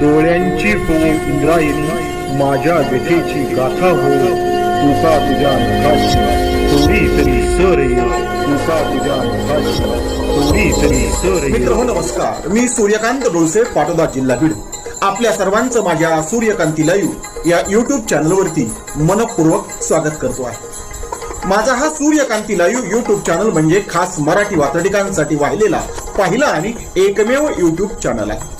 डोळ्यांची हो इंद्रायणी, माझ्या व्यथेची गाथा हो, तुका तुझ्या नखाची थोडी तरी सर ये, तुका तुझ्या नखाची थोडी तरी सर ये. मित्र हो नमस्कार, मी सूर्यकांत डोळसे, पाटोदा, जिल्हा बीड. आपल्या सर्वांचं माझ्या सूर्यकांती लाईव्ह या युट्यूब चॅनलवरती मनपूर्वक स्वागत करतो आहे. माझा हा सूर्यकांती लाईव्ह युट्यूब चॅनल म्हणजे खास मराठी वात्रटिकांसाठी वाहिलेला पहिला आणि एकमेव युट्यूब चॅनल आहे.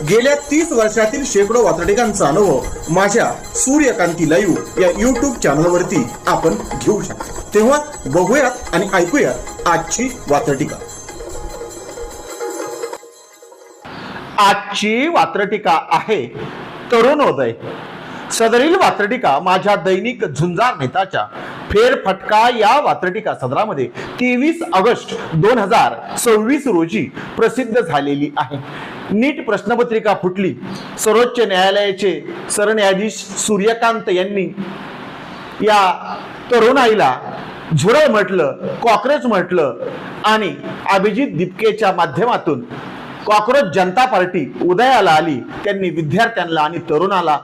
गेल्या 30 वर्षातील शेकडो वात्रटिकांचा अनुभव माझ्या सूर्यकांती लाईव्ह या युट्यूब चॅनलवरती आपण घेऊ शकतो. तेव्हा बघूयात आणि ऐकूयात आजची वात्रटिका. आजची वात्रटिका आहे तरुणोदय. सदरील वात्रटिका माझ्या दैनिक झुंजार नेताच्या फेरफटका या वात्रटिका सदरामध्ये 23 ऑगस्ट 2026 रोजी प्रसिद्ध झालेली आहे. नीट प्रश्नपत्रिका फुटली. सर्वोच्च न्यायालयाचे सरन्यायाधीश सूर्यकांत यांनी या तरुणाईला झुरळ म्हटलं, कॉक्रोच म्हटलं आणि अभिजित दिपकेच्या माध्यमातून कॉक्रोच जनता पार्टी उदयाला आली. त्यांनी विद्यार्थ्यांना आणि तरुणाला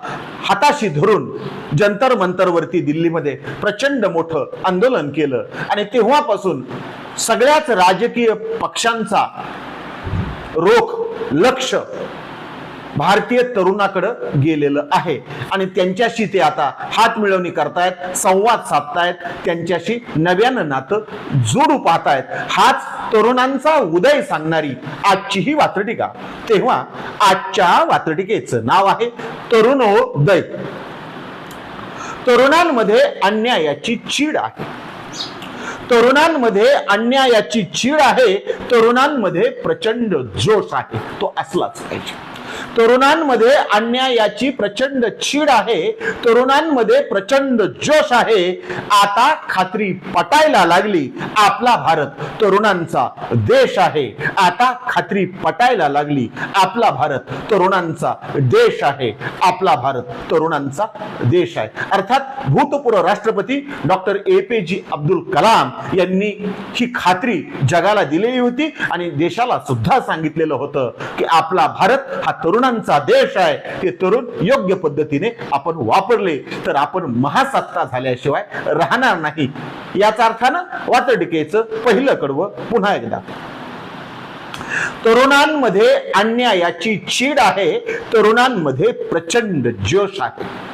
हाताशी धरून जंतर मंतरवरती दिल्लीमध्ये प्रचंड मोठं आंदोलन केलं आणि तेव्हापासून सगळ्याच राजकीय पक्षांचा रोख लक्ष भारतीय तरुणाकडे गेलेलं आहे आणि त्यांच्याशी ते आता हात मिळवणी करतायत, संवाद साधतायत, त्यांच्याशी नव्यानं नातं जोडू पाहतायत. हाच तरुणांचा उदय सांगणारी आजची ही वात्रटिका. तेव्हा आजच्या वात्रटिकेचं नाव आहे तरुणोदय. तरुणांमध्ये अन्यायाची चीड आहे. तरुणांमध्ये अन्यायाची चीड आहे. तरुणांमध्ये प्रचंड जोश आहे. तो असलाच पाहिजे. तरुणांमध्ये अन्यायाची प्रचंड चीड आहे. तरुणांमध्ये प्रचंड जोश आहे. आता खात्री पटायला लागली, आपला भारत तरुणांचा देश आहे. आता खात्री पटायला लागली, आपला भारत तरुणांचा देश आहे. आपला भारत तरुणांचा देश आहे. अर्थात भूतपूर्व राष्ट्रपती डॉक्टर APJ अब्दुल कलाम यांनी ही खात्री जगाला दिलेली होती आणि देशाला सुद्धा सांगितलेलं होतं की आपला भारत हा तरुणांचा देश आहे. ते तरुण योग्य पद्धतीने आपण वापरले तर आपण महासत्ता झाल्याशिवाय राहणार नाही. याचा अर्थानं वात्रटिकेचं पहिलं कडवं पुन्हा एकदा. तरुणांमध्ये अन्यायाची चीड आहे. तरुणांमध्ये प्रचंड जोश आहे.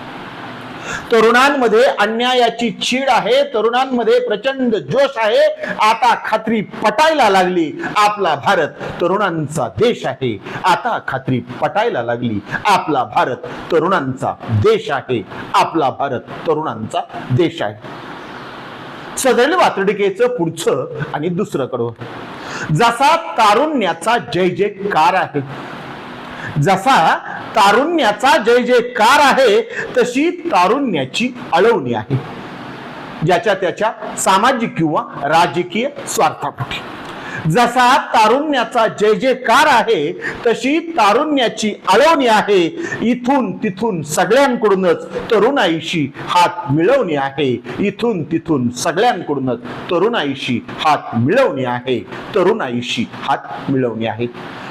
तरुणांमध्ये अन्यायाची चीड आहे. तरुणांमध्ये प्रचंड जोश आहे. आता खात्री पटायला लागली, आपला भारत तरुणांचा देश आहे. आता खात्री पटायला लागली, आपला भारत तरुणांचा देश आहे. आपला भारत तरुणांचा देश आहे. सदरील वात्रटिकेचं पुढचं आणि दुसरं कडवं. जसा तारुण्याचा जय जयकार आहे, जसा तारुण्याचा जय जयकार आहे, तशी तारुण्याची अळवणी आहे ज्याच्या त्याच्या सामाजिक किंवा राजकीय स्वार्थापोटी. जसा तारुण्याचा जय जयकार आहे, तशी तारुण्याची अळवणी आहे. इथून तिथून सगळ्यांकडूनच तरुणाईशी हात मिळवणी आहे. इथून तिथून सगळ्यांकडूनच तरुणाईशी हात मिळवणी आहे. तरुणाईशी हात मिळवणी आहे.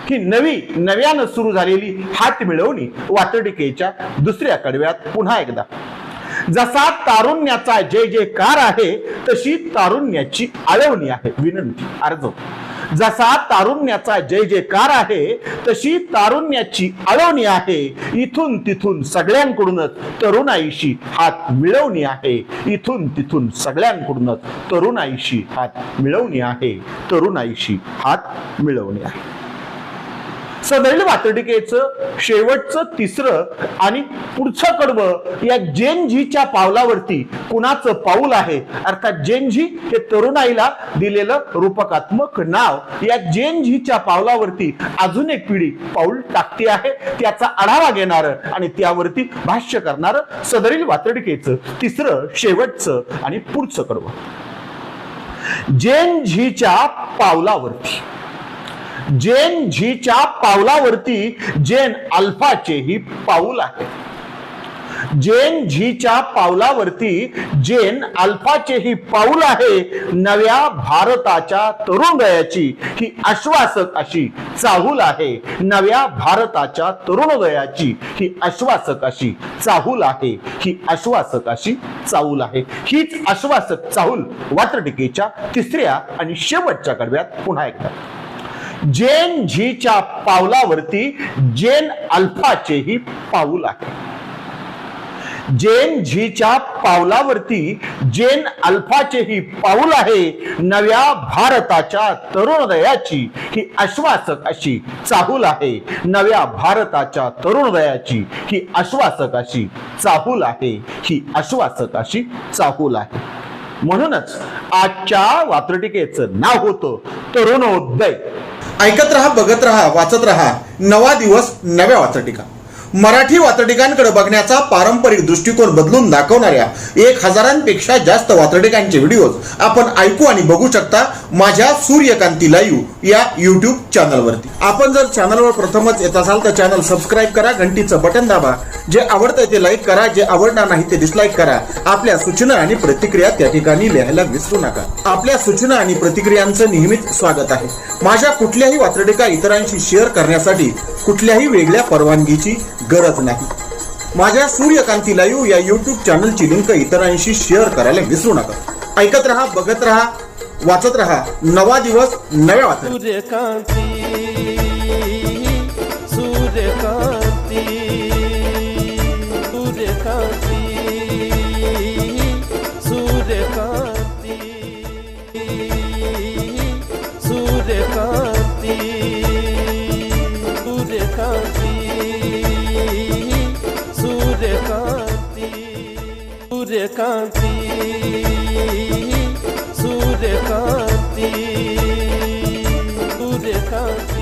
ही नव्यानं सुरू झालेली हात मिळवणी वात्रटिकेच्या दुसऱ्या कडव्यात पुन्हा एकदा. जसा तारुण्याचा जय जयकार आहे, तशी तारुण्याची अळवणी आहे. विनंती अर्ज. जसा तारुण्याचा जय जयकार आहे, तशी तारुण्याची अळवणी आहे. इथून तिथून सगळ्यांकडूनच तरुणाईशी हात मिळवणी आहे. इथून तिथून सगळ्यांकडूनच तरुणाईशी हात मिळवणी आहे. तरुणाईशी हात मिळवणी आहे. सदरील वात्रटिकेचं शेवटचं तिसरं आणि पुढचं कडवं या जेनझीच्या पावलावरती कुणाचं पाऊल आहे. अर्थात जेनझी हे तरुणाईला दिलेलं रूपकात्मक नाव. या जेनझीच्या पावलावरती अजून एक पिढी पाऊल टाकते आहे. त्याचा आढावा घेणार आणि त्यावरती भाष्य करणार सदरील वात्रटिकेचं तिसरं शेवटचं आणि पुढचं कडवं. जेनझीच्या पावलावरती. जेनझीच्या पावलावरती जेन अल्फाचे ही पाऊल आहे. जेन झीच्या पावलावरती जेन अल्फाचेही पाऊल आहे. नव्या भारताच्या तरुणोदयाची ही आश्वासक अशी चाहूल आहे. नव्या भारताच्या तरुणोदयाची ही आश्वासक अशी चाहूल आहे. ही आश्वासक अशी चाहूल आहे. हीच आश्वासक चाहूल वात्रटिकेच्या तिसऱ्या आणि शेवटच्या कडव्यात पुन्हा एकदा. जेन झीच्या पावलावरती जेन अल्फाचेही पाऊल आहे. जेन झीच्या पावलावरती जेन अल्फाचेही पाऊल आहे. नव्या भारताच्या तरुणोदयाची ही आश्वासक अशी चाहूल आहे. नव्या भारताच्या तरुणोदयाची ही आश्वासक अशी चाहूल आहे. ही आश्वासक अशी चाहूल आहे. म्हणूनच आजच्या वात्रटिकेचं नाव होतं तरुणोदय. ऐकत रहा, बघत रहा, वाचत रहा. नवा दिवस नव्या वात्रटिका. मराठी वात्रटिकांकडे बघण्याचा पारंपरिक दृष्टिकोन बदलून दाखवणाऱ्या 1000पेक्षा जास्त वात्रटिकांचे व्हिडिओज आपण ऐकू आणि बघू शकता माझ्या सूर्यकांती लाईव्ह या युट्यूब चॅनलवरती. आपण जर चॅनलवर प्रथमच येत असाल तर चॅनल सबस्क्राईब करा, घंटीचं बटन दाबा. जे आवडतंय ते लाईक करा, जे आवडणार नाही ते डिसलाईक करा. आपल्या सूचना आणि प्रतिक्रिया त्या ठिकाणी लिहायला विसरू नका. आपल्या सूचना आणि प्रतिक्रियांचं नेहमीच स्वागत आहे. माझ्या कुठल्याही वात्रटिका इतरांशी शेअर करण्यासाठी कुठल्याही वेगळ्या परवानगीची गरज नाही. माझ्या सूर्यकांती लाईव्ह या युट्यूब चॅनलची लिंक इतरांशी शेअर करायला विसरू नका. ऐकत रहा, बघत रहा, वाचत रहा. नवा दिवस नव्या वात्रटिका. सूर्यकांती सूर्यकांती सूर्यकांती सूर्यकांती सूर्यकांती सूर्यकांती सूर्यकांती सूर्यकांती सूर्यकांती सूर्यकांती